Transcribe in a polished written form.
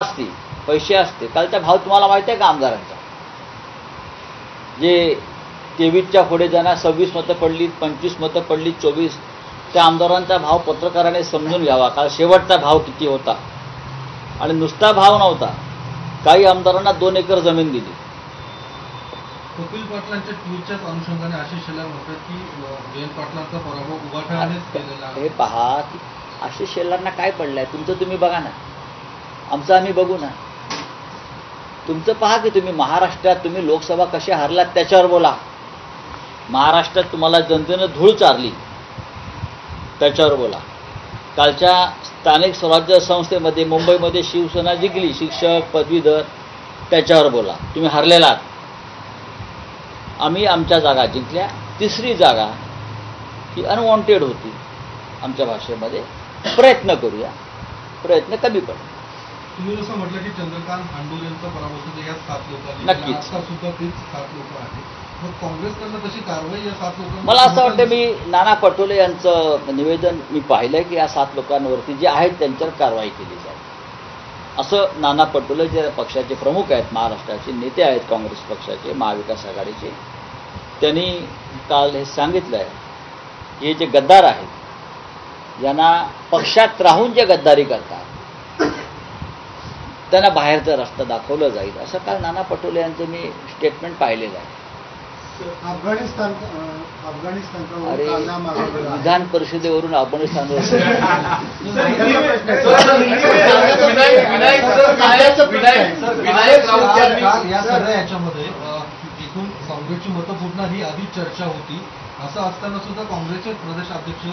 असते, पैसे असते. कालचा भाव तुम्हाला माहिती आहे का आमदारांचा? जे 23च्या पुढे ज्यांना 26 मतं पडली, 25 मतं पडली, 24, त्या आमदारांचा भाव पत्रकाराने समजून घ्यावा. काल शेवटचा भाव किती होता आणि नुसता भाव नव्हता. काही आमदारांना 2 एकर जमीन दिली. कपिल पाटलांच्या ट्विटच्याच अनुषंगाने आशिष शेलार म्हणतात की जयंत पाटलांचा पराभव उभाठ्यानेच केलेला आहे. हे पहा की आशिष शेलारना काय पडलंय, तुमचं तुम्ही बघा ना, आमचं आम्ही बघू ना. तुमचं पहा की तुम्ही महाराष्ट्रात तुम्ही लोकसभा कशा हरलात त्याच्यावर बोला. महाराष्ट्रात तुम्हाला जनतेनं धूळ चारली त्याच्यावर बोला. कालच्या स्थानिक स्वराज्य संस्थेमध्ये मुंबईमध्ये शिवसेना जिंकली, शिक्षक पदवीधर, त्याच्यावर बोला. तुम्ही हरलेलात. आम्ही आमच्या जागा जिंकल्या. तिसरी जागा ही अनवॉन्टेड होती. आमच्या भाषेमध्ये प्रयत्न करूया, प्रयत्न कमी पडले. तुम्ही जसं म्हटलं की चंद्रकांत हांडूर यांचा पराभव सुद्धा या 7 लोकांनी, नक्कीच आता सुद्धा तेच 7 लोक आहेत. मग काँग्रेसकडनं तशी कारवाई या 7 लोकांवर? मला असं वाटतं, मी नाना पटोले यांचं निवेदन मी पाहिलं की या 7 लोकांवरती जे आहेत त्यांच्यावर कारवाई केली जाईल असं. नाना पटोले जे पक्षाचे प्रमुख आहेत, महाराष्ट्राचे नेते आहेत काँग्रेस पक्षाचे, महाविकास आघाडीचे, त्यांनी काल हे सांगितलं आहे. हे जे गद्दार आहेत, यांना पक्षात राहून जे गद्दारी करतात त्यांना बाहेरचा रस्ता दाखवला जाईल असं काल नाना पटोले यांचं मी स्टेटमेंट पाहिलेलं आहे. अरे विधान परिषदेवरून अफगाणिस्तानवर या सगळ्या याच्यामध्ये एकूण काँग्रेसची मतं फुटणार ही आधी चर्चा होती. असं असताना सुद्धा काँग्रेसचे प्रदेशाध्यक्ष